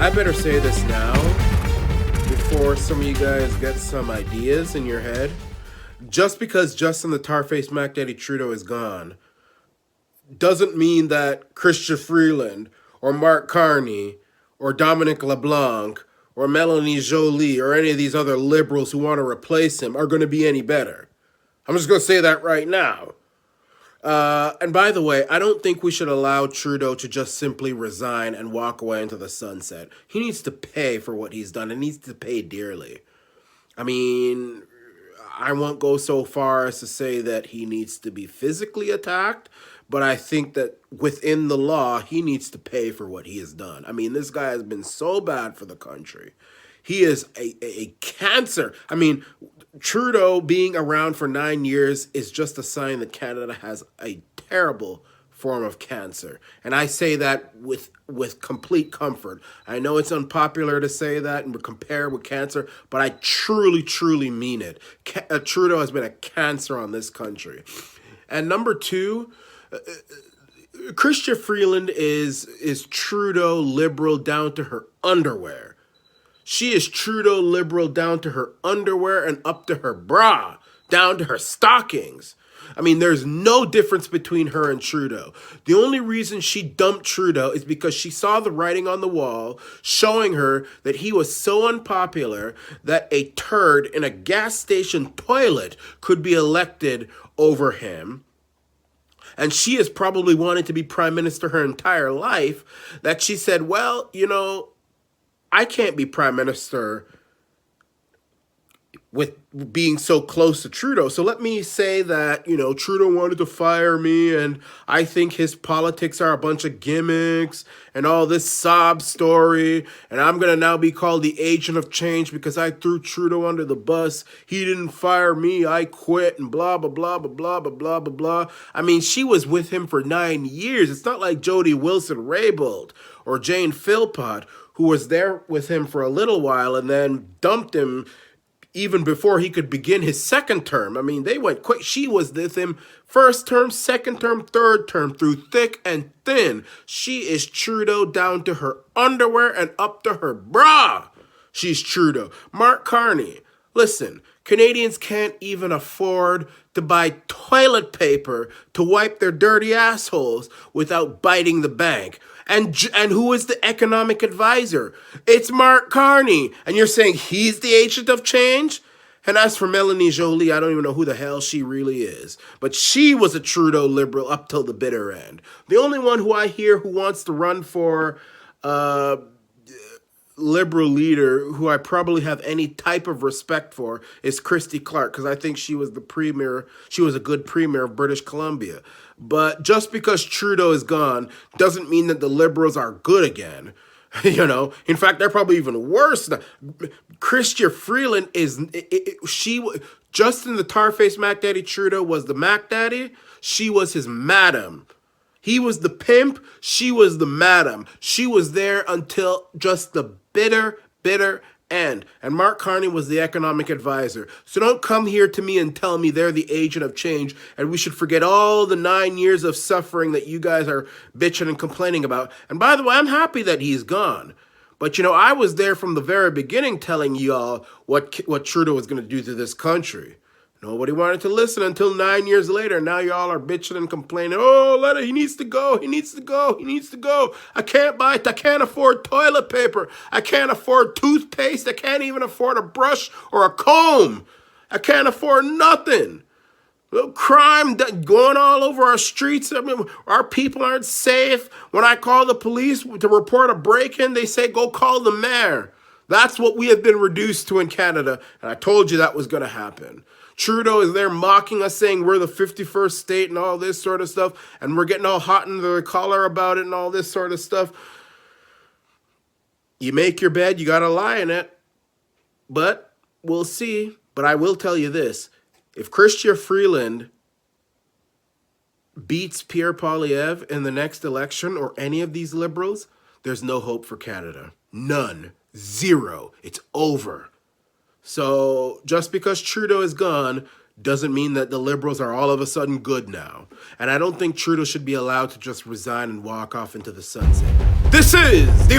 I better say this now before some of you guys get some ideas in your head. Just because Justin the Tar-Faced Mac Daddy Trudeau is gone doesn't mean that Chrystia Freeland or Mark Carney or Dominic LeBlanc or Melanie Joly or any of these other liberals who want to replace him are going to be any better. I'm just going to say that right now. And by the way, I don't think we should allow Trudeau to just simply resign and walk away into the sunset. He needs to pay for what he's done and needs to pay dearly. I mean, I won't go so far as to say that he needs to be physically attacked, but I think that within the law, he needs to pay for what he has done. I mean, this guy has been so bad for the country. He is a cancer. I mean, Trudeau being around for 9 years is just a sign that Canada has a terrible form of cancer. And I say that with complete comfort. I know it's unpopular to say that and compare with cancer, but I truly, truly mean it. Trudeau has been a cancer on this country. And number two, Chrystia Freeland is Trudeau liberal down to her underwear. She is Trudeau liberal down to her underwear and up to her bra, down to her stockings. I mean, there's no difference between her and Trudeau. The only reason she dumped Trudeau is because she saw the writing on the wall showing her that he was so unpopular that a turd in a gas station toilet could be elected over him. And she has probably wanted to be prime minister her entire life, that she said, well, you know, I can't be prime minister with being so close to Trudeau. So let me say that, you know, Trudeau wanted to fire me and I think his politics are a bunch of gimmicks and all this sob story. And I'm going to now be called the agent of change because I threw Trudeau under the bus. He didn't fire me. I quit and blah, blah, blah, blah, blah, blah, blah, blah, blah. I mean, she was with him for 9 years. It's not like Jody Wilson-Raybould or Jane Philpott, who was there with him for a little while and then dumped him even before he could begin his second term. I mean, they went quick. She was with him first term, second term, third term, through thick and thin. She is Trudeau down to her underwear and up to her bra. She's Trudeau. Mark Carney, listen, Canadians can't even afford to buy toilet paper to wipe their dirty assholes without biting the bank. And who is the economic advisor? It's Mark Carney. And you're saying he's the agent of change? And as for Melanie Joly, I don't even know who the hell she really is. But she was a Trudeau liberal up till the bitter end. The only one who I hear who wants to run for liberal leader, who I probably have any type of respect for, is Christy Clark, because I think she was the premier. She was a good premier of British Columbia. But just because Trudeau is gone doesn't mean that the Liberals are good again. You know, in fact, they're probably even worse. Chrystia Freeland Justin the Tar-Faced Mac Daddy Trudeau was the Mac Daddy. She was his madam. He was the pimp. She was the madam. She was there until just the bitter end. And Mark Carney was the economic advisor. So don't come here to me and tell me they're the agent of change and we should forget all the 9 years of suffering that you guys are bitching and complaining about. And by the way, I'm happy that he's gone. But, you know, I was there from the very beginning telling y'all what Trudeau was going to do to this country. Nobody wanted to listen until 9 years later. Now y'all are bitching and complaining. Oh, he needs to go. He needs to go. He needs to go. I can't afford toilet paper. I can't afford toothpaste. I can't even afford a brush or a comb. I can't afford nothing. Crime going all over our streets. I mean, our people aren't safe. When I call the police to report a break-in, they say, go call the mayor. That's what we have been reduced to in Canada. And I told you that was going to happen. Trudeau is there mocking us, saying we're the 51st state and all this sort of stuff, and we're getting all hot under the collar about it and all this sort of stuff. You make your bed, you got to lie in it. But we'll see. But I will tell you this. If Chrystia Freeland beats Pierre Poilievre in the next election or any of these liberals, there's no hope for Canada. None. Zero. It's over. So just because Trudeau is gone doesn't mean that the Liberals are all of a sudden good now. And I don't think Trudeau should be allowed to just resign and walk off into the sunset. This is the